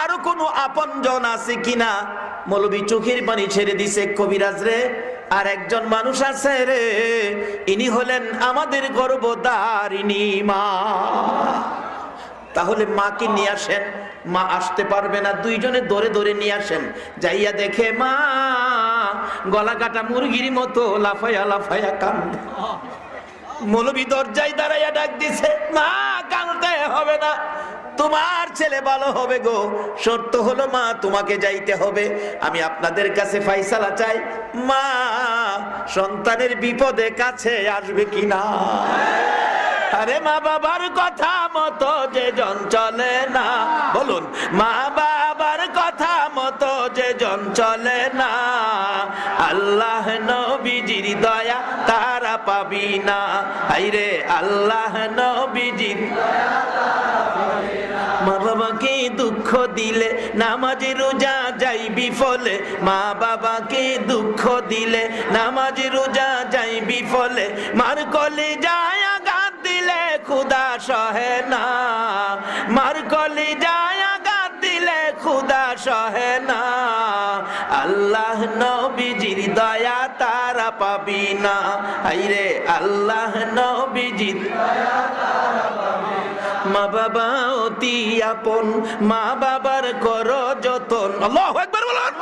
আরো কোনো আপনজন আছে কিনা? মৌলবী চোখের পানি ছেড়ে দিছে, কবিরাজ রে আর একজন মানুষ আছে রে, ইনি হলেন আমাদের গর্ভধারিণী মা। তাহলে মাকে নিয়ে আসেন। মা আসতে পারবে না, দুইজনে ধরে ধরে নিয়ে আসেন। যাইয়া দেখে মা গলা কাটা মুরগির মতো লাফায়া লাফায়া কান্দে। মৌলবী দরজায় দাঁড়াইয়া ডাক দিছে, মা কাঁদতে হবে না, তোমার ছেলে ভালো হবে গো। শর্ত হলো মা তোমাকে যাইতে হবে। আমি আপনাদের কাছে ফাইসালা চাই, মা সন্তানের বিপদে কাছে আসবে কিনা? আরে মা বাবার কথা মতো যে জন চলে না, বলুন মা বাবার কথা মতো যে জন চলে না, আল্লাহ নবীজির দয়া তারা পাবি না। আইরে আল্লাহ নবীজির মা বাবাকে দুঃখ দিলে নামাজে রোজা যাইবি ফলে, মা বাবাকে দুঃখ দিলে নামাজে রোজা যাইবি ফলে, মার কলে যায় আঘাত দিলে খুদা সহে না, মার কলে যায় আঘাত দিলে খুদা সহে না, আল্লাহ নবীজির দয়া তারা পাবি না। আইরে আল্লাহ নবীজির দয়া তারা পাবি না। মা বাবা অতি আপন, মা বাবার করো যতন। আল্লাহু আকবার বলুন।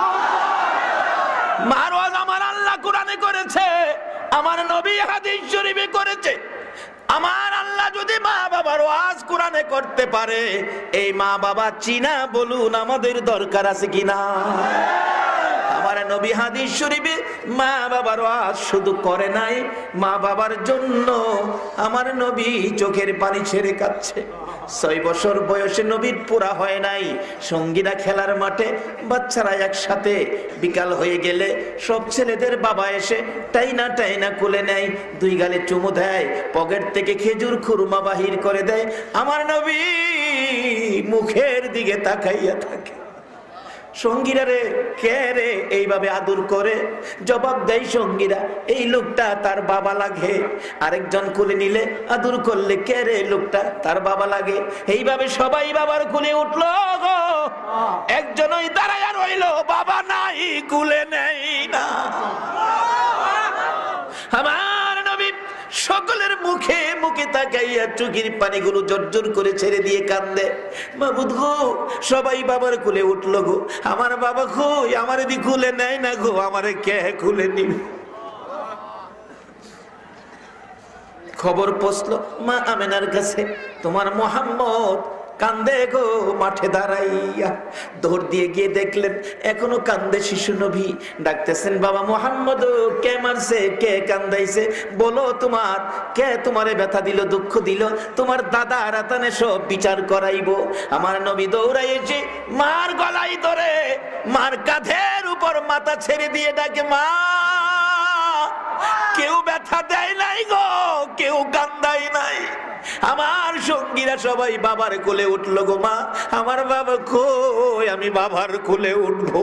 মার ওয়াজ আমার আল্লাহ কোরআনে করেছে, আমার নবী হাদিস শরীফে করেছে। আমার আল্লাহ যদি মা বাবার ওয়াজ কোরআনে করতে পারে, এই মা বাবা চিনা বলুন আমাদের দরকার আছে কিনা? আমার নবী হাদিস শরীফে মা বাবার ওয়াজ শুধু করে নাই, মা বাবার জন্য আমার নবী চোখের পানি ছেড়ে কাঁদছে। 6 বছর বয়সে নবীর পুরা হয় নাই, সঙ্গীরা খেলার মাঠে, বাচ্চারা একসাথে, বিকাল হয়ে গেলে সব ছেলেদের বাবা এসে টাইনা টাইনা কোলে নেয়, 2 গালে চুমু দেয়, পকেট থেকে খেজুর খুরমা বাহির করে দেয়। আমার নবী মুখের দিকে তাকাইয়া থাকে। সঙ্গীরা রে কে রে এইভাবে আদর করে? জবাব দেয় সঙ্গীরা, এই লোকটা তার বাবা লাগে। আরেকজন কোলে নিলে আদর করলে, কে রে লোকটা? তার বাবা লাগে। এইভাবে সবাই বাবার কোলে উঠলো গো, একজন ওই দাঁড়ায়া রইলো, বাবা নাই, কোলে নেই না। আমার নবী সকলের মুখে মুখে তাকাইয়া চোখের পানিগুলো জর্জর করে ছেড়ে দিয়ে কান্দে। মাবুদ গো, সবাই বাবার কোলে উঠলো গো, আমার বাবা কই? আমার এদিকে কোলে নেয় না গো, আমারে কে কোলে নিবে? খবর পৌঁছলো মা আমেনার কাছে, তোমার মোহাম্মদ কান্দে গো মাঠে দাঁড়াইয়া। দৌড় দিয়ে গিয়ে দেখলেন এখনো কান্দে শিশু নবী। ডাকতেছেন, বাবা মোহাম্মদ কে মারছে, কে কান্দাইছে, বলো তোমার কে তোমারে ব্যথা দিল, দুঃখ দিল? তোমার দাদা রাতানে সব বিচার করাইবো। আমার নবী দৌড়াইছে, মার গলায় ধরে মার কাঁধের উপর মাথা ছেড়ে দিয়ে ডাকে, মা কেউ ব্যথা দেয় নাই গো, কেউ কান্দাই নাই। আমার সঙ্গীরা সবাই বাবার কোলে উঠলো গো, মা আমার বাবা কই? আমি বাবার কোলে উঠবো।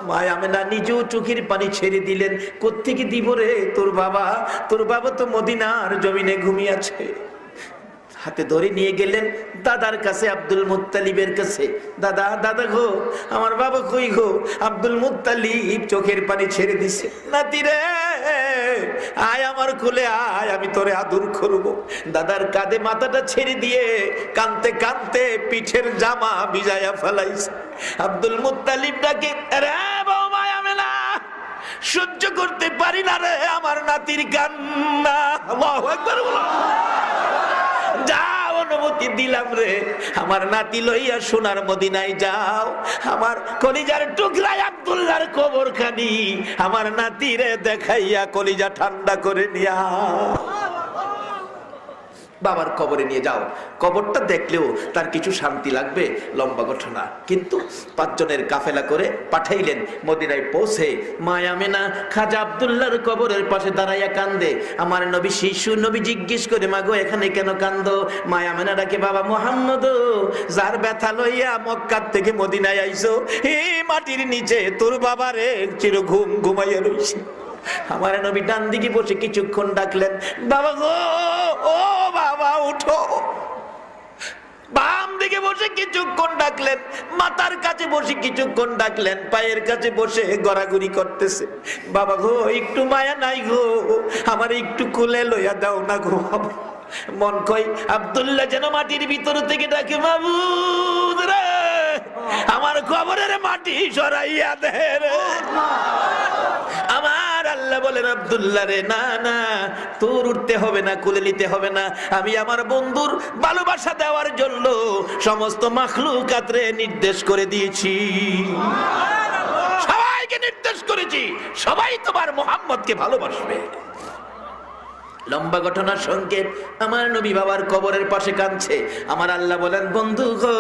মা আমেনা নিজেও চোখের পানি ছেড়ে দিলেন। কোত্থেকে দিব রে তোর বাবা? তোর বাবা তো মদিনার জমিনে ঘুমিয়ে আছে। হাতে ধরে নিয়ে গেলেন দাদার কাছে, আব্দুল মুত্তালিবের কাছে। দাদা দাদা গো, আমার বাবা কই গো? আব্দুল মুত্তালিব চোখের পানি ছেড়ে দিছে। নাতি রে আয় আমার কোলে আয়, আমি তোরে আদর করব। দাদার কাঁধে মাথাটা ছেড়ে দিয়ে কাঁদতে কাঁদতে পিঠের জামা ভিজায়া ফেলাইছে। আব্দুল মুত্তালিব ডাকে, রে বৌমা আমেনা, সহ্য করতে পারি না রে আমার নাতির কান্না। আল্লাহু আকবার বলো। যাও, অনুমতি দিলাম রে, আমার নাতি লইয়া সোনার মদিনায় যাও। আমার কলিজার টুকরায় আব্দুল্লাহর কবরখানি আমার নাতিরে দেখাইয়া কলিজা ঠান্ডা করে নিয়া বাবার কবরে নিয়ে যাও। কবরটা দেখলেও তার কিছু শান্তি লাগবে, লম্বা ঘটনা। কিন্তু 5 জনের কাফেলা করে পাঠাইলেন। মদিনায় পৌঁছে মা আমেনা খাজা আব্দুল্লাহর কবরের পাশে দাঁড়াইয়া কান্দে। আমার নবী শিশু নবী জিজ্ঞেস করে, মাগো এখানে কেন কান্দো? মা আমেনা ডাকে, বাবা মুহাম্মদ যার ব্যথা লইয়া মক্কা থেকে মদিনায় আইছো, এই মাটির নিচে তোর বাবারে চির ঘুম ঘুমাইয়া রইছে। আমার নবী ডান দিকে বসে কিছুক্ষণ ডাকলেন, বাবা গো, ও বাবা উঠো। বাম দিকে বসে বসে কিছুক্ষণ ডাকলেন, মাথার কাছে বসে কিছুক্ষণ ডাকলেন, পায়ের কাছে বসে গড়াগড়ি করতেছে। বাবা গো, একটু মায়া নাই গো, আমার একটু কোলে লইয়া দাও না গো বাবা। মন কই আব্দুল্লাহ যেন মাটির ভিতর থেকে ডাকে, মাবুদ রে, আমার কবরের মাটি সরাইয়া দে রে। আমার আল্লাহ বলেন, আব্দুল্লাহ রে, না না, তোর উঠতে হবে না, কোলে নিতে হবে না, আমি আমার বন্ধুর ভালোবাসা দেওয়ার জন্য সমস্ত মাখলুকাতরে নির্দেশ করে দিয়েছি, সবাইকে নির্দেশ করেছি, সবাই তোমার মুহাম্মদকে ভালোবাসবে। লম্বা ঘটনার সংক্ষেপ, আমার নবী বাবার কবরের পাশে কাঁদছে। আমার আল্লাহ বলেন, বন্ধু গো,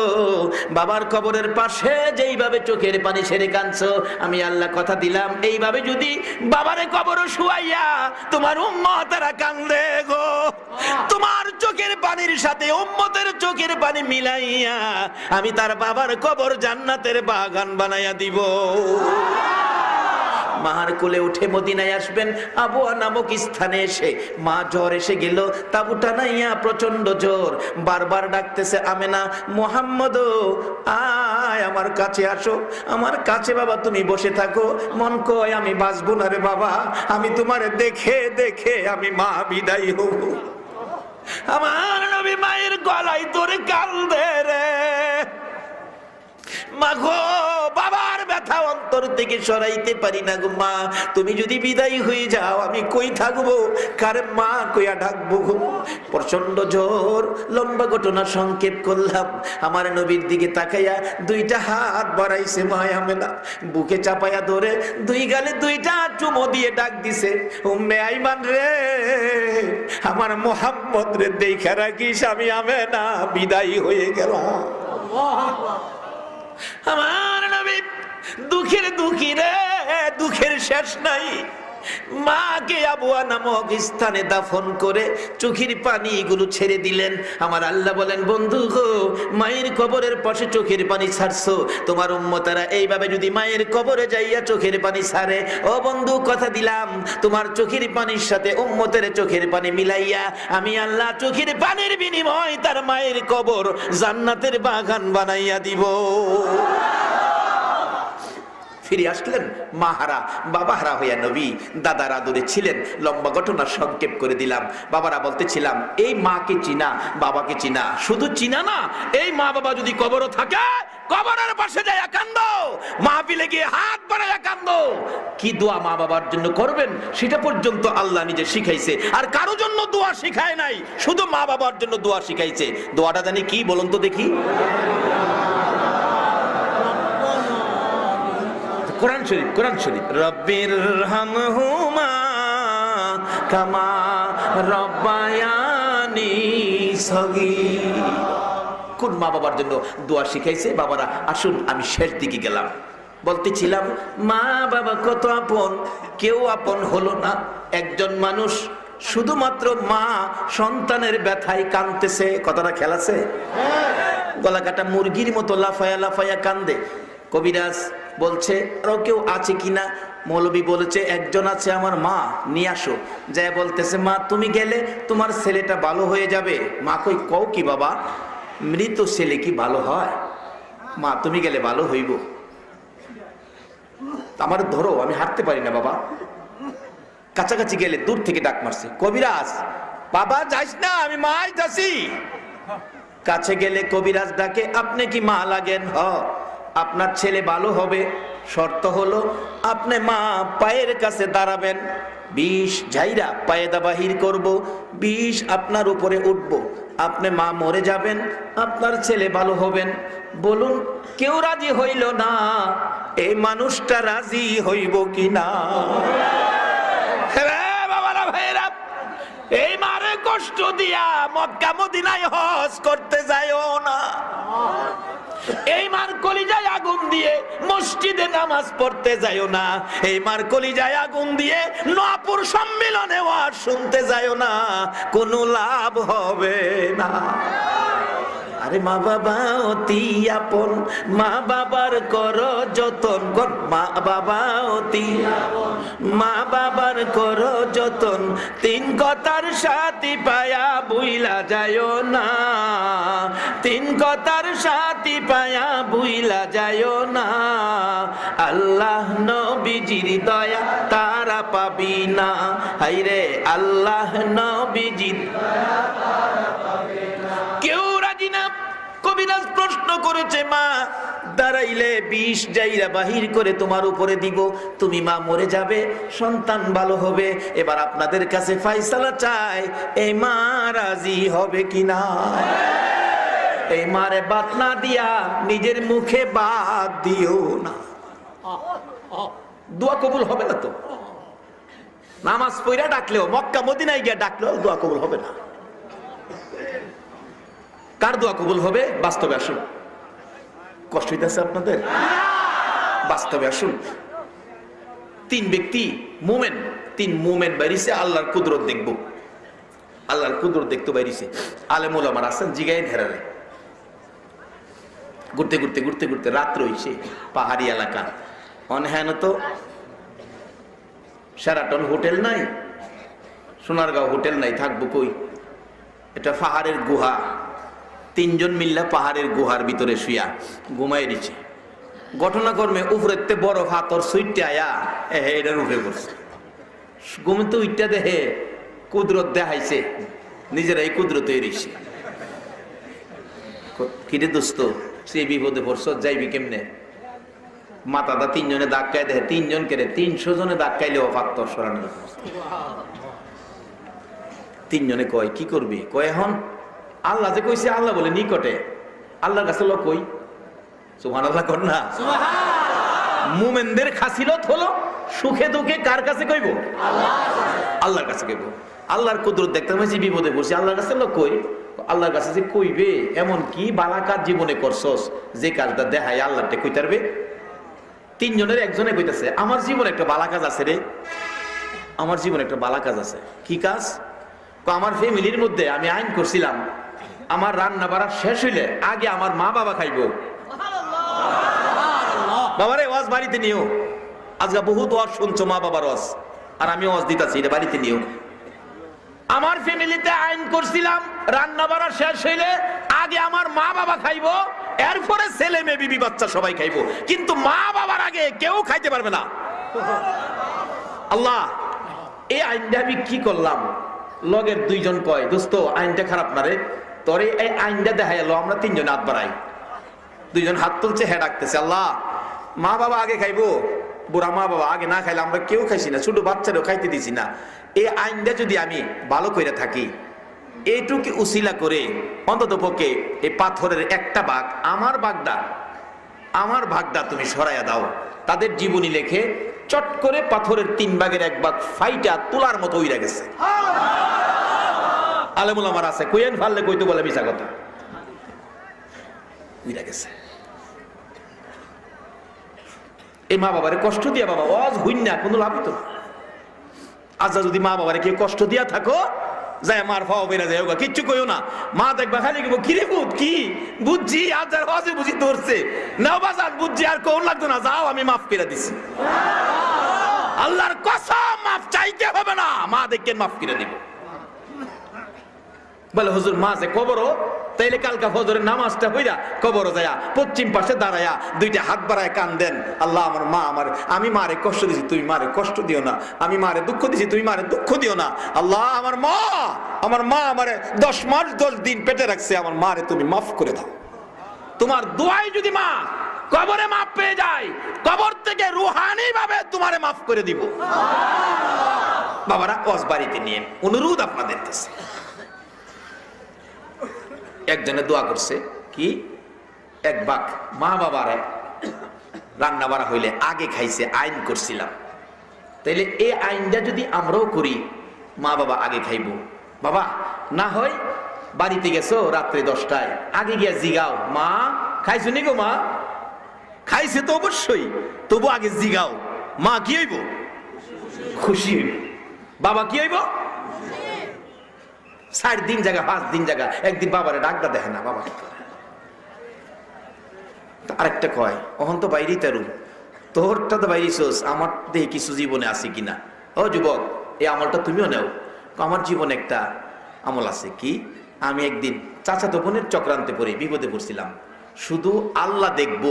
বাবার কবরের পাশে যেইভাবে চোখের পানি ছেড়ে কাঁদছো, আমি আল্লাহ কথা দিলাম, এইভাবে যদি বাবারে কবর শুয়াইয়া তোমার উম্মতেরা কান্দে গো, তোমার চোখের পানির সাথে উম্মতের চোখের পানি মিলাইয়া আমি তার বাবার কবর জান্নাতের বাগান বানাইয়া দিব। মার কোলে উঠে মদিনায় আসবেন, আবুয়া নামক স্থানে এসে মা জ্বর এসে গেল, তাবুটা নাইয়া প্রচন্ড জ্বর, বারবার ডাকতেছে, আমেনা, মোহাম্মদ আয় আমার কাছে আসো, আমার কাছে বাবা তুমি বসে থাকো। মন কয় আমি বাঁচবো না রে বাবা, আমি তোমার দেখে দেখে আমি মা বিদায় হব। আমার নবী মায়ের গলায় ধরে কান্দে রে, মা গো, বাবার ব্যথা অন্তর থেকে সরাইতে পারি না গো মা, তুমি যদি বিদায় হয়ে যাও আমি কই থাকবো, কারে মা কইয়া ডাকবো গো। প্রচন্ড জ্বর। লম্বা ঘটনা সংক্ষেপ করলাম, আমার নবীর দিকে তাকাইয়া দুইটা হাত বাড়াইছে মা আমেনা, বুকে চাপাইয়া ধরে দুই গালে দুইটা চুমো দিয়ে ডাক দিছে, উম্মে আইমান রে, আমার মুহাম্মদ রে দেখা রাখিস, আমি আমেনা বিদায় হয়ে গেলাম। আমার নবী দুঃখের দুঃখী রে, দুঃখের শেষ নাই। মাকে আবুয়া নামক স্থানে দাফন করে চোখের পানি গুলো ছেড়ে দিলেন। আমার আল্লাহ বলেন, বন্ধু গো, মায়ের কবরের পাশে চোখের পানি ছাড়ছো, তোমার উম্মতেরা এইভাবে যদি মায়ের কবরে যাইয়া চোখের পানি ছাড়ে, ও বন্ধু কথা দিলাম, তোমার চোখের পানির সাথে উম্মতের চোখের পানি মিলাইয়া আমি আল্লাহ চোখের পানির বিনিময় তার মায়ের কবর জান্নাতের বাগান বানাইয়া দিব। ফিরে আসলেন মাহারা, বাবাহারা হইয়া নবী দাদার আদরে ছিলেন। লম্বা ঘটনা সংক্ষেপ করে দিলাম। বাবারা বলতেছিলাম, এই মাকে চিনা, বাবাকে চিনা, শুধু চিনা না, এই মা বাবা যদি কবরও থাকে, কবরের পাশে যায় কান্দো, মাহফিলে গিয়ে হাত বাড়াইয়া কান্দো। কি দোয়া মা বাবার জন্য করবেন সেটা পর্যন্ত আল্লাহ নিজে শিখাইছে, আর কারো জন্য দোয়া শিখায় নাই, শুধু মা বাবার জন্য দোয়া শিখাইছে। দোয়াটা জানি কি, বলুন তো দেখি। কোরআন শরীফ, কোরআন শরীফ, রব্বির হামহুমা কামা রব্বায়ানি সগীর। কোন মা বাবার জন্য দোয়া শিখাইছে? বাবারা আসুন, আমি শেষ দিকে গেলাম, বলতেছিলাম মা বাবা কত আপন, কেউ আপন হলো না। একজন মানুষ শুধুমাত্র মা সন্তানের ব্যথায় কাঁদতেছে, কথাটা খেলাছে, গলা কাটা মুরগির মতো লাফায়া লাফায়া কান্দে। কবিরাজ বলছে আরো কেউ আছে কিনা, মৌলবী বলেছে একজন আছে, আমার মা, নিয়ে আসো। যাই বলতেছে, মা তুমি গেলে তোমার ছেলেটা ভালো হয়ে যাবে। মা কই, কও কি বাবা, মৃত ছেলে কি ভালো হয়? মা তুমি গেলে ভালো হইব, আমার ধরো, আমি হাঁটতে পারি না বাবা। কাছাকাছি গেলে দূর থেকে ডাক মারছে, কবিরাজ বাবা যাইস না, আমি মা আইতাছি। কাছে গেলে কবিরাজ ডাকে, আপনি কি মা লাগেন? হ, আপনার ছেলে ভালো হবে, শর্ত হলো আপনি মা পায়ের কাছে দাঁড়াবেন, ২০ ঝাইরা পায়েদা বাহির করব, ২০ আপনার উপরে উঠবো, আপনি মা মরে যাবেন, আপনার ছেলে ভালো হবেন। বলুন কেউ রাজি হইল না, এই মানুষটা রাজি হইব কি না? বাবারা ভাইরা, এই মারে কষ্ট দিয়া মক্কা মদিনায় হজ করতে যায়ও না। এই মার কলিজায় আগুন দিয়ে মসজিদে নামাজ পড়তে যায়ও না। এই মার কলিজায় আগুন দিয়ে নূপুর সম্মেলনে ওয়াজ শুনতে যায়ও না, কোনো লাভ হবে না। আরে মা বাবা অতি আপন, মা বাবার করো যতন, মা বাবা অতি আপন, মা বাবার করো যতন, তিন কথার সাথী পায়া বুইলা যায়ও না, তিন কথার সাথী পায়া বুইলা যায়ও না, আল্লাহ নবীজির দয়া তারা পাবি না। হাইরে আল্লাহ নবীজির দয়া তারা পাবে না। কেউ রাজি না। কবিরাজ প্রশ্ন করেছে, মা দাঁড়াইলে বিষ যাইরা বাহির করে তোমার উপরে দিব, তুমি মা মরে যাবে, সন্তান ভালো হবে। এবার আপনাদের কাছে ফায়সালা চাই, এই মা রাজি হবে কিনা? এই মারে বাত না দিয়া নিজের মুখে বাদ দিও না। দোয়া কবুল হবে না তো। নামাজ পড়া ডাকলেও, মক্কা মদিনায় গিয়ে ডাকলেও দোয়া কবুল হবে না। কার দোয়া কবুল হবে? বাস্তবে আসুন। কষ্ট হইতেছে আপনাদের? বাস্তবে আসুন। তিন ব্যক্তি মুমিন, তিন মুমিন বাইরিছে আল্লাহর কুদরত দেখব, আল্লাহর কুদরত দেখতে বাইরিছে। আলেম ওলামার আছেন, জিগাইন হেরালে ঘুরতে ঘুরতে ঘুরতে ঘুরতে রাত্র হইছে, পাহাড়ি এলাকা। অনহ্যান তো শেরাটন হোটেল নাই, সোনারগাঁও হোটেল নাই, থাকবো কই? এটা পাহাড়ের গুহা। তিনজন মিল্লা পাহাড়ের গুহার ভিতরে শুয়া ঘুমাই দিচ্ছে। ঘটনাক্রমে উপরেতে বড় ফাতর সুইটে আয়া এটার উঠে পড়ছে। ঘুমতে উইটা দেহে কুদরত দেখাইছে, নিজেরাই কুদরত হয়েছে। কিরে দোস্ত, সে বিপদে পড়ছ, যাইবি কেমনে? মাথাটা তিনজনে ধাক্কায় দেহে, তিনজন কেড়ে 300 জনে ধাক্কাইলেও ফাতর সরানো। তিনজনে কয় কি করবি? কয় এখন আল্লাহ যে কইছে, আল্লাহ বলে নিকটে, আল্লাহর কাছে লোক কই। সুবহানাল্লাহ কর না। মুমিনদের খাসিলত হলো সুখে দুঃখে কার কাছে কইব? আল্লাহর কাছে কইব। আল্লাহর কুদরত দেখতে হয়েছে, বিপদে পড়ছি, আল্লাহর কাছে লোক কই। আল্লাহর কাছে যে কইবে, এমন কি বালা কাজ জীবনে করছস যে কাজটা দেখায় আল্লাহতে কইতে পারবে? তিনজনের একজনে কইতাছে, আমার জীবনে একটা বালা কাজ আছে রে, আমার জীবনে একটা বালা কাজ আছে। কি কাজ? আমার ফ্যামিলির মধ্যে আমি আইন করছিলাম, আমার রান্না বাড়া শেষ হইলে আগে আমার মা বাবা খাইবো। বাবারে ওয়াজ বাড়িতে নিও, আজকে বহুত ওয়াজ শুনছো মা বাবার ওয়াজ, আর আমি ওয়াজ দিতাছি, এটা বাড়িতে নিও। আমার ফ্যামিলিতে আইন করছিলাম, রান্না বাড়া শেষ হইলে আগে আমার মা বাবা খাইবো, এরপরে ছেলে মেয়ে বিবি বাচ্চা সবাই খাইবো, কিন্তু মা বাবার আগে কেউ খাইতে পারবে না। আল্লাহ, এই আইনটা আমি কি করলাম? লগের দুইজন কয়, দোস্ত আইনটা খারাপ না রে, তোরে এই আইনটা দেখা এলো, আমরা তিনজন হাত বাড়াই। দুইজন হাত তুলছে, হ্যাঁ ডাকতেছে, আল্লাহ মা বাবা আগে খাইবো, বুড়া মা বাবা আগে না খাইলে আমরা কেউ খাইছি না, ছোট বাচ্চারও খাইতে দিছি না। এই আইনটা যদি আমি ভালো করে থাকি, এইটুকু উসিলা করে অন্তত পক্ষে এই পাথরের একটা ভাগ, আমার ভাগটা তুমি সরাইয়া দাও। তাদের জীবনী লেখে চট করে পাথরের 3 ভাগের 1 ভাগ ফাইটা তোলার মতো উইরা গেছে। আলেমুল আমার আছে, কইয়েন ফাললে কইতে বলে মিছা কথা, উইরা গেছে। এই মা বাবারে কষ্ট দিয়া, বাবা ওয়াজ হইন না, কোনো লাভ হইতো না। আচ্ছা যদি মা বাবারে কেউ কষ্ট দিয়া থাকো, যায় মার ফাও বেরা যায়, কিচ্ছু কইও না। মা দেখবা খালি কিরে বুঝ কি বুঝছি, আজ আর ওয়াজে বুঝি ধরছে নাও বাজার বুঝছি, আর কোন লাগতো না, যাও আমি মাফ করে দিছি। আল্লাহর কসম মাফ চাইতে হবে না, মা দেখেন মাফ করে দিব। বলে হুজুর মা যে কবরও, তাইলে কালকা ফজরের নামাজটা হইরা কবরও যায়া পশ্চিম পাশে দাঁড়ায়া 2টা হাত বাড়ায় কান দেন, আল্লাহ আমার মা, আমি মারে কষ্ট দিছি, তুমি মারে কষ্ট দিও না, আমি মারে দুঃখ দিছি, তুমি মারে দুঃখ দিও না। আল্লাহ আমার মা আমারে 10 মাস 10 দিন পেটে রাখছে, আমার মারে তুমি মাফ করে দাও। তোমার দোয়াই যদি মা কবরে মাফ পেয়ে যায়, কবর থেকে রুহানি ভাবে তোমারে মাফ করে দিব। বাবারা ওয়াজ বাড়িতে নিয়ে অনুরোধ আপনাদের কাছে। একজনে দোয়া করছে কি, 1 ভাগ মা বাবারে রান্না বাড়া হইলে আগে খাইছে, আইন করছিলাম, তাইলে এই আইনটা যদি আমরাও করি, মা বাবা আগে খাইবো। বাবা না হয় বাড়িতে গেছো রাত্রে 10টায়, আগে গিয়া জিগাও, মা খাইছো নি গো? মা খাইছে তো অবশ্যই, তবু আগে জিগাও। মা কি হইব? খুশি হইব। বাবা কি হইব? 4 দিন জায়গা 5 দিন জায়গা একদিন বাবারে ডাকটা দেখে না, বাবা আরেকটা কয়, অহন তো বাইরেই তারু, তোরটা তো বাইরেছিস, আমার দেহে কিছু জীবনে আছে কিনা। ও যুবক, এই আমলটা তুমিও নেও। আমার জীবনে একটা আমল আছে কি, আমি একদিন চাচাতো বোনের চক্রান্তে পড়ে বিপদে পড়ছিলাম। শুধু আল্লাহ দেখব,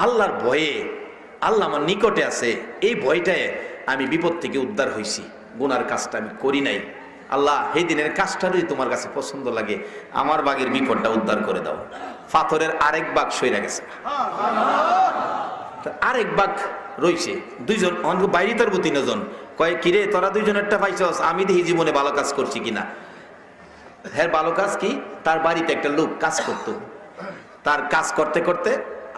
আল্লাহর ভয়ে, আল্লাহ আমার নিকটে আছে, এই ভয়টায় আমি বিপদ থেকে উদ্ধার হয়েছি। গুনার কাজটা আমি করি নাই। আল্লাহ, এই দিনের কাজটা যদি তোমার কাছে পছন্দ লাগে, আমার বাগের বিপদটা উদ্ধার করে দাও। পাথরের আরেক বাঘ সইরা গেছে, আরেক বাঘ রইছে। দুইজন বাইরে তার 3 জন কয়, কিরে তোরা দুইজনেরটা পাইছস, আমি দেখি জীবনে ভালো কাজ করছি কিনা। হ্যাঁ, ভালো কাজ কি? তার বাড়িতে একটা লোক কাজ করতো, তার কাজ করতে করতে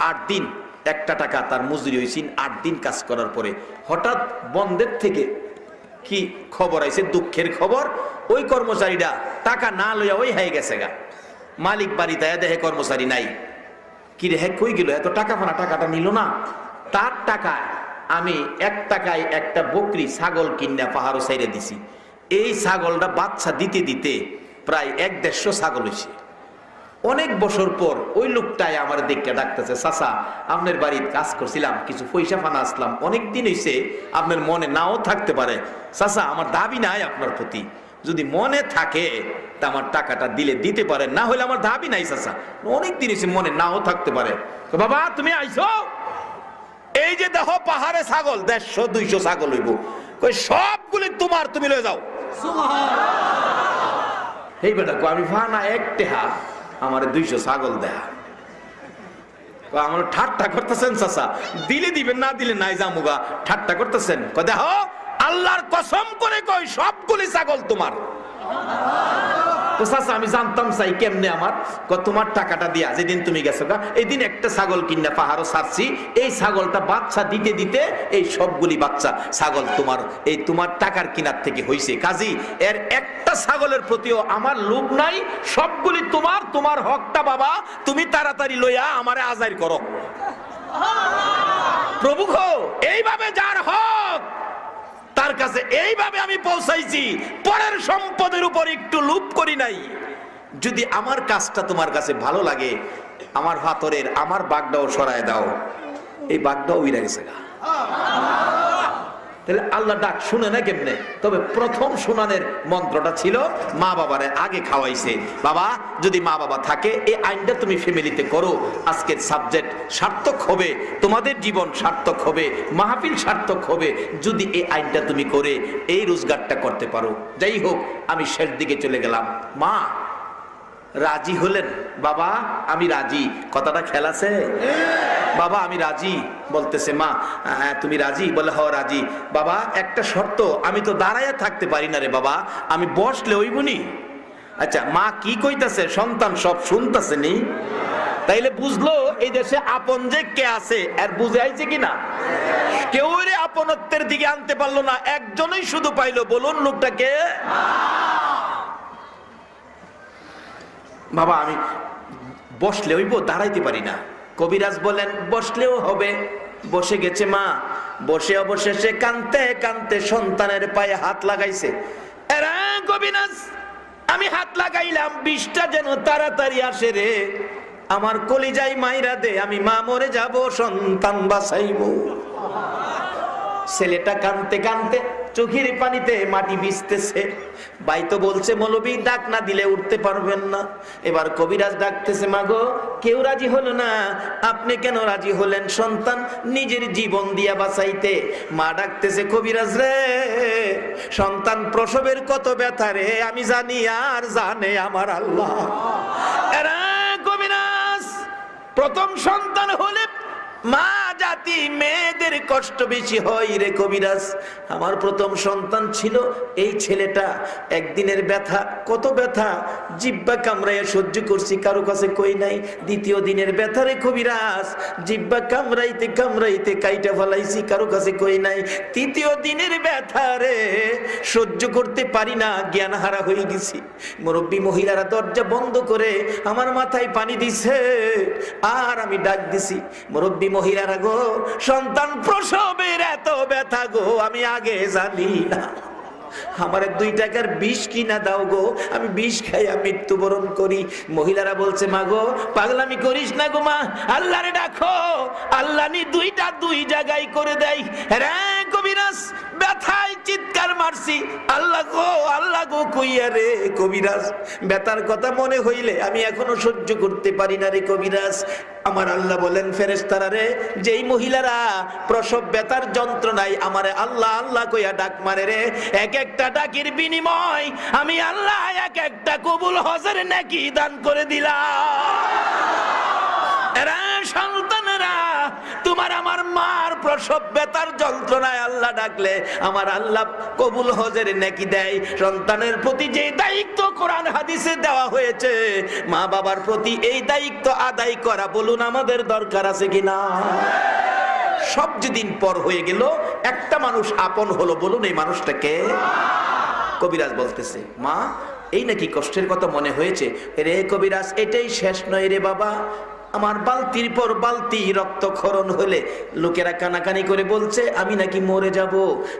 8 দিন একটা টাকা তার মজুরি হয়েছিল। 8 দিন কাজ করার পরে হঠাৎ বন্ধের থেকে কি খবর আইছে, দুঃখের খবর। ওই কর্মচারীটা টাকা না লইয়া ওই হয়ে গেছে গা। মালিক বাড়িতে দেখে কর্মচারী নাই। কি রে, হ্যাঁ কই গেল? এত টাকা ফানা, টাকাটা নিল না। তার টাকায় আমি 1 টাকায় একটা বকরি ছাগল কিনা পাহাড়ও সাইরে দিছি। এই ছাগলটা বাচ্চা দিতে দিতে প্রায় 1-150 ছাগল হয়েছে। অনেক বছর পর ওই লোকটাই আমার দেখে ডাকতেছে, চাচা আপনার বাড়ির কাজ করছিলাম, কিছু পয়সা ফানা আসলাম, অনেক দিন হয়েছে, আপনার মনে নাও থাকতে পারে। চাচা, আমার দাবি নাই আপনার প্রতি, যদি মনে থাকে তা আমার টাকাটা দিলে দিতে পারেন, না হলে আমার দাবি নাই চাচা, অনেক দিন হয়েছে, মনে নাও থাকতে পারে। বাবা তুমি আইছো, এই যে দেখো পাহাড়ে ছাগল 150-200 ছাগল হইব, কই সবগুলি তোমার, তুমি লয়ে যাও। এই বেটা আমি ফানা 1 টাকা আমার 200 ছাগল দেয়া। আমার ঠাট্টা করতেছেন চাচা, দিলে দিবেন, না দিলে নাই জামুগা, ঠাট্টা করতেছেন। দেখো আল্লাহর কসম করে কই সবগুলি ছাগল তোমার। চাচা আমি জানতাম চাই কেমনে আমার, তোমার টাকাটা দিয়া যেদিন তুমি গেছো গা, এই দিন একটা ছাগল কিনা পাহাড়ও ছাড়ছি, এই ছাগলটা বাচ্চা দিতে দিতে এই সবগুলি বাচ্চা ছাগল তোমার, এই তোমার টাকার কিনার থেকে হইছে। কাজী এর একটা ছাগলের প্রতিও আমার লোভ নাই, সবগুলি তোমার, তোমার হকটা বাবা তুমি তাড়াতাড়ি লইয়া আমারে আজাইর করো। প্রভু গো, এইভাবে যার হক তার কাছে এইভাবে আমি পৌঁছাইছি, পরের সম্পদের উপর একটু লোভ করি নাই। যদি আমার কাজটা তোমার কাছে ভালো লাগে, আমার হাতরের আমার বাগটাও সরায় দাও। এই বাগটাও উইরা গেছে গা। তাহলে আল্লাহ ডাক শুনে না কেমনে? তবে প্রথম শুনানের মন্ত্রটা ছিল মা বাবারে আগে খাওয়াইছে। বাবা যদি মা বাবা থাকে, এই আইনটা তুমি ফ্যামিলিতে করো, আজকের সাবজেক্ট সার্থক হবে, তোমাদের জীবন সার্থক হবে, মাহফিল সার্থক হবে যদি এই আইনটা তুমি করে এই রোজগারটা করতে পারো। যাই হোক, আমি শেষ দিকে চলে গেলাম। মা রাজি হলেন, বাবা আমি রাজি। কথাটা খেয়াল আছে? বাবা আমি রাজি বলতেছে। মা হ্যাঁ তুমি রাজি? বলে হ রাজি। বাবা একটা শর্ত, আমি তো দাঁড়াইয়া থাকতে পারি না রে বাবা, আমি বসলে হইবনি। আচ্ছা মা কি কইতাছে? সন্তান সব শুনতেছে নি? তাইলে বুঝলো এই দেশে আপন যে কে আছে, আর বুঝে আইছে কিনা? কেউ রে আপনত্বের দিকে আনতে পারলো না, একজনই শুধু পাইলো। বলুন লোকটাকে। বাবা আমি বসলে হইব, দাঁড়াইতে পারি না। কবিরাজ বলেন বসলেও হবে। বসে গেছে মা, বসে অবশেষে কানতে কানতে সন্তানের পায়ে হাত লাগাইছে। এরা কবিরাজ আমি হাত লাগাইলাম, বিষটা যেন তাড়াতাড়ি আসে রে, আমার কলিজায় মাইরা দে, আমি মা মরে যাব, সন্তান বাঁচাইব। ছেলেটা কানতে কানতে চোখের পানিতে মাটি ভিজতেছে। ভাই তো বলছে মৌলবী ডাক না দিলে উঠতে পারবেন না। এবার কবিরাজ ডাকতেছে, মাগো কেউ রাজি হলো না, আপনি কেন রাজি হলেন সন্তান নিজের জীবন দিয়া বাঁচাইতে? মা ডাকতেছে, কবিরাজ রে সন্তান প্রসবের কত ব্যথা রে আমি জানি, আর জানে আমার আল্লাহ। এরা কবিরাজ প্রথম সন্তান হলে মা জাতি মেয়েদের কষ্ট বেশি হয় রে কবিরাজ। আমার প্রথম সন্তান ছিল এই ছেলেটা, একদিনের ব্যথা, কত ব্যথা, জিব্বা কামড়াইয়া সহ্য করছি, কারো কাছে কই নাই। দ্বিতীয় দিনের ব্যথা রে কবিরাজ, জিব্বা কামড়াইতে কামড়াইতে কাইটা ফেলাইছি, কারো কাছে কই নাই। তৃতীয় দিনের ব্যথা রে সহ্য করতে পারি না, জ্ঞান হারা হয়ে গেছি। মুরব্বী মহিলারা দরজা বন্ধ করে আমার মাথায় পানি দিছে, আর আমি ডাক দিছি, মুরব্বী মহিলারা গো সন্তান প্রসবের এত ব্যথা গো আমি আগে জানি না, আমার 2 টাকার বিষ কিনা দাও গো, আমি বিষ খাইয়া মৃত্যুবরণ করি। মহিলারা বলছে, মা গো পাগলামি করিস না গো মা, আল্লাহরে ডাকো, আল্লাহ নি 2টা 2 জায়গায় করে দেয় রে কবিরাজ ব্যথায় চিৎকার মারছি, আল্লাহ গো কইয়া রে কবিরাজ, ব্যথার কথা মনে হইলে আমি এখনো সহ্য করতে পারি না রে কবিরাজ। আমার আল্লাহ বলেন, ফেরেশতারা রে, যেই মহিলারা প্রসব ব্যথার যন্ত্রণায় আমারে আল্লাহ আল্লাহ কইয়া ডাক মারে রে, এক একটা ডাকের বিনিময় আমি আল্লাহ এক একটা কবুল হজের নেকি দান করে দিলাম। এরা সন্তানেরা, তোমার আমার মার প্রসব ব্যথার যন্ত্রণায় আল্লাহ ডাকলে আমার আল্লাহ কবুল হজের নেকি দেয়। সন্তানের প্রতি যে দায়িত্ব কোরআন হাদিসে দেওয়া হয়েছে, মা বাবার প্রতি এই দায়িত্ব আদায় করা, বলুন আমাদের দরকার আছে কিনা? সব যেদিন পর হয়ে গেল, একটা মানুষ আপন হলো, বলুন এই মানুষটাকে? কবিরাজ বলতেছে, মা এই নাকি কষ্টের কথা মনে হয়েছে রে কবিরাজ, এটাই শেষ নয় রে বাবা। আমার বালতির পর বালতি রক্তক্ষরণ হলে লোকেরা কানাকানি করে বলছে আমি নাকি মরে যাব,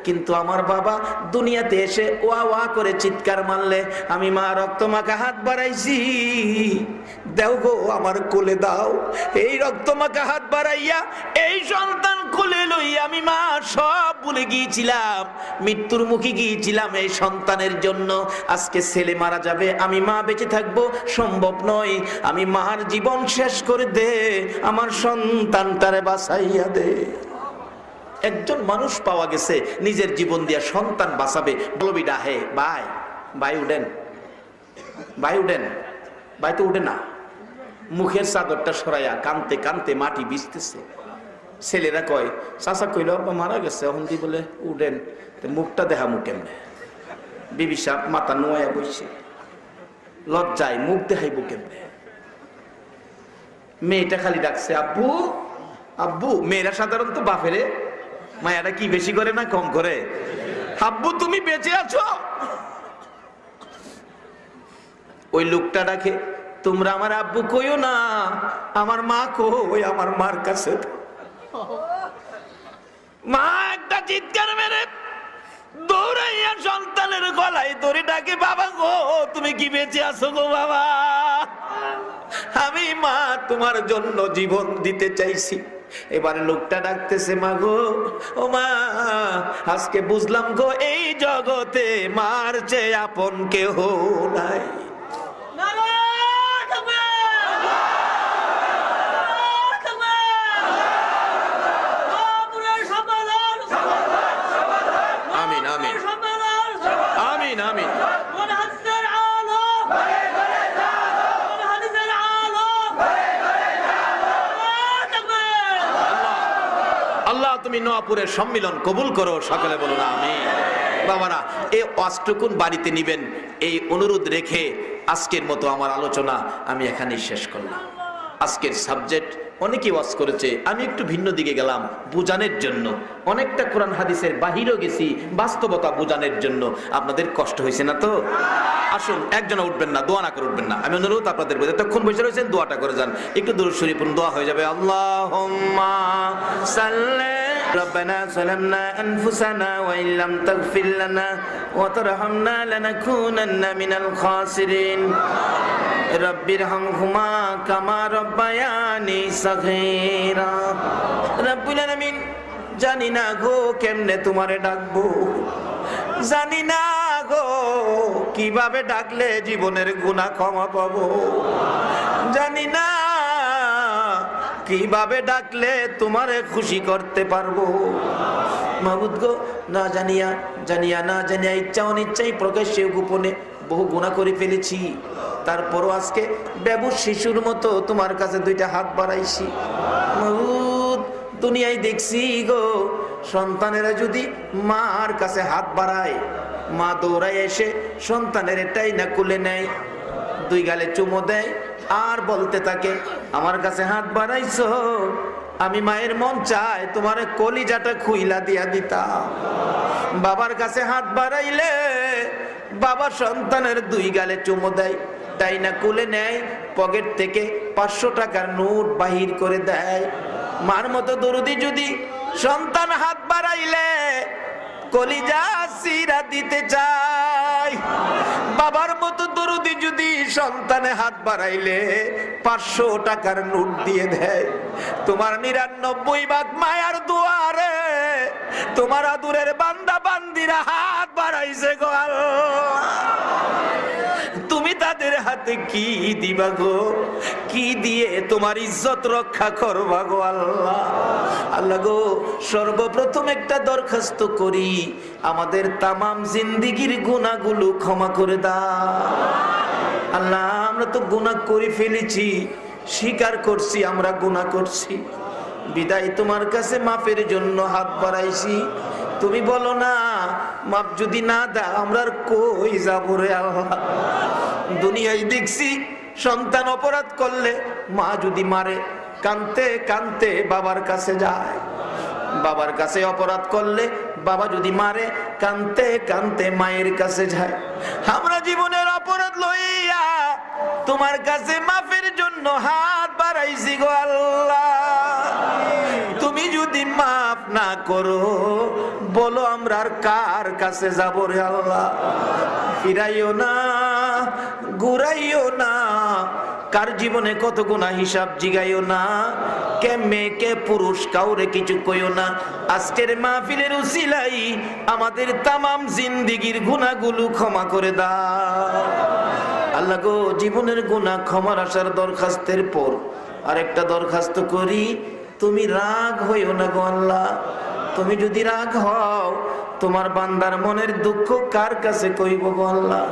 কিন্তু আমার বাবা দুনিয়াতে এসে ওয়া ওয়া করে চিৎকার মারলে আমি মা রক্ত মাখা হাত বাড়াইছি, দাও গো আমার কোলে দাও। এই রক্ত মাখা হাত বাড়াইয়া এই সন্তান কোলে লইয়া আমি মা সব ভুলে গিয়েছিলাম, মৃত্যুর মুখে গিয়েছিলাম এই সন্তানের জন্য। আজকে ছেলে মারা যাবে, আমি মা বেঁচে থাকবো সম্ভব নয়, আমি মার জীবন শেষ করে দে, আমার সন্তানটারে বাঁচাইয়া দে। একজন মানুষ পাওয়া গেছে নিজের জীবন দিয়া সন্তান বাঁচাবে। বলবি ডাহে, ভাই ভাই উঠেন, ভাই উঠেন, ভাই তো উঠে না, মুখের চাদরটা সরাইয়া কানতে কানতে মাটি ভিজতেছে। ছেলেরা কয়, চাচা কইল আব্বা মারা গেছে, হন্দি বলে উঠেন, মুখটা দেখা মুখ কেমনে? বিবি সাহেব মাথা নোয়া বসছে, লজ্জায় মুখ দেখাইব কেমনে? মেয়েটা খালি ডাকছে আব্বু আব্বু। মেয়েরা সাধারণত বাপেরে মায়াটা কি বেশি করে না কম করে? আব্বু তুমি বেঁচে আছো? ওই লোকটা ডাকে, তোমরা আমার আব্বু কইও না, আমার মা কই, আমার মার কাছে। মা একটা চিৎকার মেরে দৌড়াইয়া সন্তানের গলায় ধরে ডাকে, বাবা গো তুমি কি বেঁচে আছো গো বাবা? আমি মা তোমার জন্য জীবন দিতে চাইছি। এবারে লোকটা ডাকতেছে, মা গো ও মা, আজকে বুঝলাম গো এই জগতে মার চেয়ে আপন কেহ নাই। আমিন আমিন আমিন আমিন। আল্লাহ তুমি নোয়াপুরের সম্মিলন কবুল করো, সকলে বলুন আমিন। বাবারা, এই ওয়াজটুকুন বাড়িতে নিবেন, এই অনুরোধ রেখে আজকের মতো আমার আলোচনা আমি এখানেই শেষ করলাম। আজকের সাবজেক্ট অনেকেই ওয়াজ করেছে, আমি একটু ভিন্ন দিকে গেলাম বোঝানোর জন্য, অনেকটা কোরআন হাদিসের বাহিরেও গেছি বাস্তবতা বোঝানোর জন্য। আপনাদের কষ্ট হয়েছে না তো? আসুন, একজন উঠবেন না, দোয়া না করে উঠবেন না, আমি অনুরোধ আপনাদের এতক্ষণ বসে রয়েছেন দোয়াটা করে যান, একটু দুরূদ শরীফ দোয়া হয়ে যাবে। আল্লাহুম্মা সাল্লি ربنا ظلمنا أنفسنا وإن لم تغفر لنا وترحمنا لنكونن من الخاسرين رب ارحمهما كما ربياني صغيرا رب العالمين। জানি না গো কেমনে তোমারে ডাকবো, জানি না গো কিভাবে ডাকলে জীবনের গুনাহ ক্ষমা পাবো, জানি না কিভাবে ডাকলে তোমারে খুশি করতে পারবো। মাবুদ গো, না জানিয়া জানিয়া না জানিয়া ইচ্ছা অনিচ্ছাই প্রকাশ্যে গোপনে বহু গুনাহ করে ফেলেছি, তারপরও আজকে বেবুস শিশুর মতো তোমার কাছে দুইটা হাত বাড়াইছি। মাবুদ, দুনিয়ায় দেখছি গো, সন্তানেরা যদি মার কাছে হাত বাড়ায়, মা দৌড়ায় এসে সন্তানের এটাই না কুলে নেয়, দুই গালে চুমো দেয় আর বলতে থাকে আমার কাছে হাত বাড়াইছো, আমি মায়ের মন চায় তোমার কলিজাটা খুইলা দিয়া দিতাম। বাবার কাছে হাত বাড়াইলে বাবা সন্তানের দুই গালে চুমো দেয়, তাই না কুলে নেয়, পকেট থেকে 500 টাকার নোট বাহির করে দেয়। মার মতো দরদি যদি সন্তান হাত বাড়াইলে কলিজা সিরা দিতে চায়, বাবার মতো দরদি যদি সন্তানে হাত বাড়াইলে 500 টাকার নোট দিয়ে দেয়। তোমার 99 ভাগ মায়ার দুয়ারে তোমার আদুরের বান্দা বান্দিরা হাত বাড়াইছে গো আল্লাহ, তুমি তাদের হাতে কি দিবা গো? কি দিয়ে তোমার ইজ্জত রক্ষা করবা গো আল্লাহ? আল্লাহ গো, সর্বপ্রথম একটা দরখাস্ত করি, আমাদের তামাম জিন্দেগির গুনাহগুলো ক্ষমা করে দাও আল্লাহ। আমরা তো গুনাহ করে ফেলেছি, স্বীকার করছি আমরা গুনাহ করছি, বিদায় তোমার কাছে মাফের জন্য হাত বাড়াইছি। তুমি বলো না, মাপ যদি না দাও আমরা আর কই যাবো রে আল্লাহ? দুনিয়ায় দেখছি সন্তান অপরাধ করলে মা যদি মারে, কানতে কানতে বাবার কাছে যায়। বাবার কাছে অপরাধ করলে বাবা যদি মারে, কানতে কানতে মায়ের কাছে যায়। আমরা জীবনের অপরাধ লইয়া তোমার কাছে মাফের জন্য হাত বাড়াইছি গো আল্লাহ। তুমি যদি মাফ না করো, বলো আমরা আর কার কাছে যাব রে আল্লাহ? ফিরাইও না, ঘুরাইও না, কার জীবনে কত গুনাহ হিসাব জিগাইও না, কে মেয়ে কে পুরুষ কাউরে কিছু কইও না। আজকের মাহফিলের উসিলাই আমাদের তামাম জিন্দেগির গুনাহগুলো ক্ষমা করে দাও আল্লাহ গো। জীবনের গুনাহ ক্ষমার আসার দরখাস্তের পর আরেকটা দরখাস্ত করি, তুমি রাগ হইও না গো আল্লাহ। তুমি যদি রাগ হও, তোমার বান্দার মনের দুঃখ কার কাছে কইব গো আল্লাহ?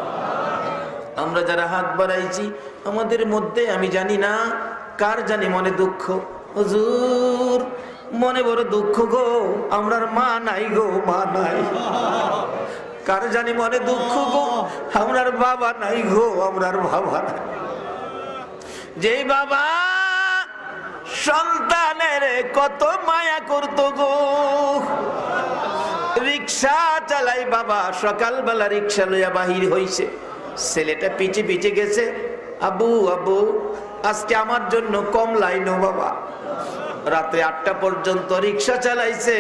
আমরা যারা হাত বাড়াইছি, আমাদের মধ্যে আমি জানি না কার জানি মনে দুঃখ। হুজুর, মনে বড় দুঃখ গো, আমরার মা নাই গো, মা নাই। কার জানি মনে দুঃখ গো, আমরার বাবা নাই গো, আমরার বাবা নাই। যেই বাবা সন্তানের কত মায়া করতো গো, রিক্সা চালাই বাবা, সকালবেলা রিক্সা লইয়া বাহির হইছে, ছেলেটা পিছে পিছে গেছে, আবু আবু আজকে আমার জন্য কম লাইনো বাবা। রাতে 8টা পর্যন্ত রিক্সা চালাইছে,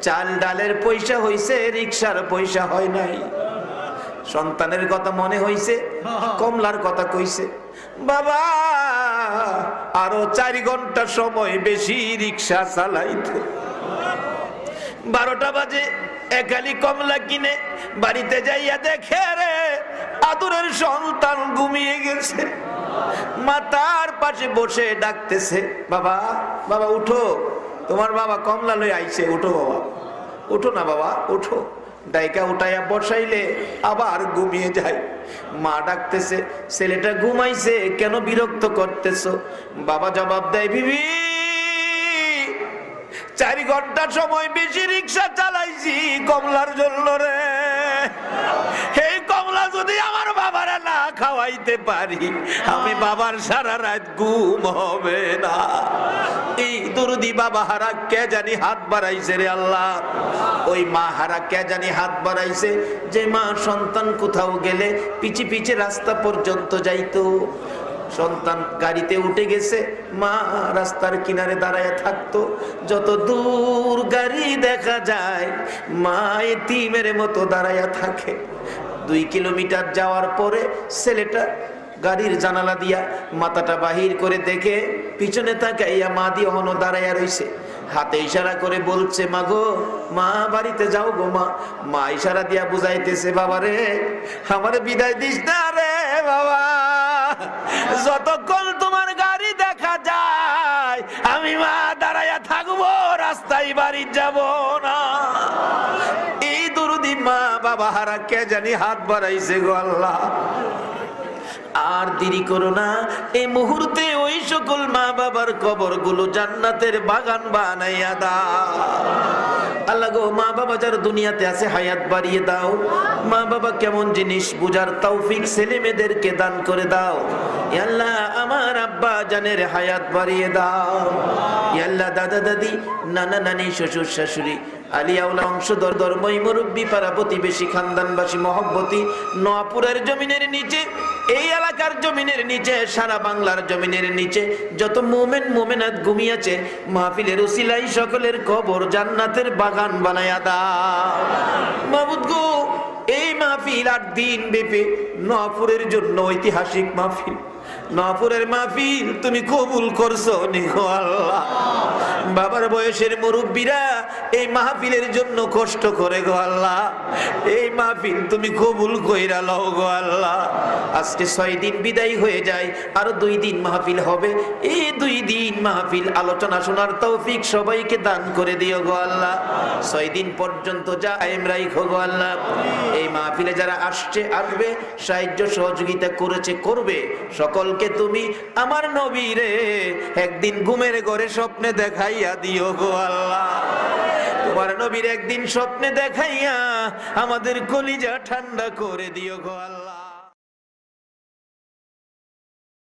চাল ডালের পয়সা হইছে, রিক্সার পয়সা হয় নাই। সন্তানের কথা মনে হইছে, কমলার কথা কইছে, বাবা আরো 4 ঘন্টা সময় বেশি রিক্সা চালাইতে। 12টা বাজে একালি কমলা কিনে বাড়িতে যাইয়া দেখে রে আদুরের সন্তান ঘুমিয়ে গেছে। মাতার পাশে বসে ডাকতেছে, বাবা বাবা উঠো, তোমার বাবা কমলা লই আইছে, উঠো বাবা, উঠো না বাবা উঠো। ডাইকা উঠাইয়া বসাইলে আবার ঘুমিয়ে যায়। মা ডাকতেছে, ছেলেটা ঘুমাইছে, কেন বিরক্ত করতেছো? বাবা জবাব দেয়, বিবি 4 ঘন্টা সময় বেশি রিক্সা চালাইছি কমলার জন্য রে। এই কমলা যদি আমার বাবারা না খাওয়াইতে পারি, আমি বাবার সারা রাত ঘুম হবে না। এই দরদি বাবা হারা কে জানি হাত বাড়াইছে রে আল্লাহ। ওই মা হারা কে জানি হাত বাড়াইছে, যে মা সন্তান কোথাও গেলে পিছে পিছে রাস্তা পর্যন্ত যাইতো। সন্তান গাড়িতে উঠে গেছে, মা রাস্তার কিনারে দাঁড়ায় থাকতো। যত দূর গাড়ি দেখা যায়, মা এতিমের মতো দাঁড়ায় থাকে। 2 কিলোমিটার যাওয়ার পরে ছেলেটা গাড়ির জানালা দিয়া মাথাটা বাহির করে দেখে, পিছনে তাকাইয়া মা দিয়ে হনো দাঁড়াইয়া রইছে। হাতে ইশারা করে বলছে, মা গো, মা বাড়িতে যাও গো মা। মা ইশারা দিয়া বুঝাইতেছে, বাবা রে আমারে বিদায় দিস না রে বাবা, যতক্ষণ তোমার গাড়ি দেখা যায় আমি মা দাঁড়াইয়া থাকবো, রাস্তায় বাড়ি যাব না। এই দরদি মা বাবা হারা কে জানি হাত বাড়াইছে গো আল্লাহ। আর দেরি করো না, এই মুহূর্তে ওই সকল মা বাবার কবরগুলো জান্নাতের বাগান বানাইয়া দাও আল্লাহ গো। মা বাবা যারা দুনিয়াতে আছে হায়াত বাড়িয়ে দাও। মা বাবা কেমন জিনিস বুঝার তৌফিক ছেলে মেয়েদেরকে দান করে দাও। ইয়া আল্লাহ আমার আব্বা জানের হায়াত বাড়িয়ে দাও। ইয়া আল্লাহ দাদা দাদি নানা নানি শ্বশুর শাশুড়ি আলিয়াউলা অংশধর ধর্মই মুরব্বী পাড়া প্রতিবেশী খানদানবাসী মহব্বতী নোয়াপুরের জমিনের নিচে, এই এলাকার জমিনের নিচে, সারা বাংলার জমিনের নিচে যত মুমিন মুমিনাত ঘুমিয়েছে, মাহফিলের উসিলাই সকলের কবর জান্নাতের বাগান বানায়া দাও মাবুদ গো। এই মাহফিল 8 দিন ব্যাপী নোয়াপুরের জন্য ঐতিহাসিক মাহফিল। নোয়াপুরের মাহফিল তুমি কবুল করছো নিগো আল্লাহ। বাবার বয়সের মুরব্বীরা এই মাহফিলের জন্য কষ্ট করে গো আল্লাহ, এই মাহফিল তুমি কবুল কইরা লও গো আল্লাহ। আজকে 6 দিন বিদায় হয়ে যায়, আরো 2 দিন মাহফিল হবে। এই 2 দিন মাহফিল আলোচনা শোনার তৌফিক সবাইকে দান করে দিও গো আল্লাহ। 6 দিন পর্যন্ত যা কায়েম রাখো গো আল্লাহ। এই মাহফিলে যারা আসবে, সাহায্য সহযোগিতা করেছে, করবে, সকলকে তুমি আমার নবীরে একদিন ঘুমের ঘরে স্বপ্নে দেখাইয়া দিও গো আল্লাহ। তোমার নবীর একদিন স্বপ্নে দেখাইয়া আমাদের কলিজা ঠান্ডা করে দিও গো আল্লাহ।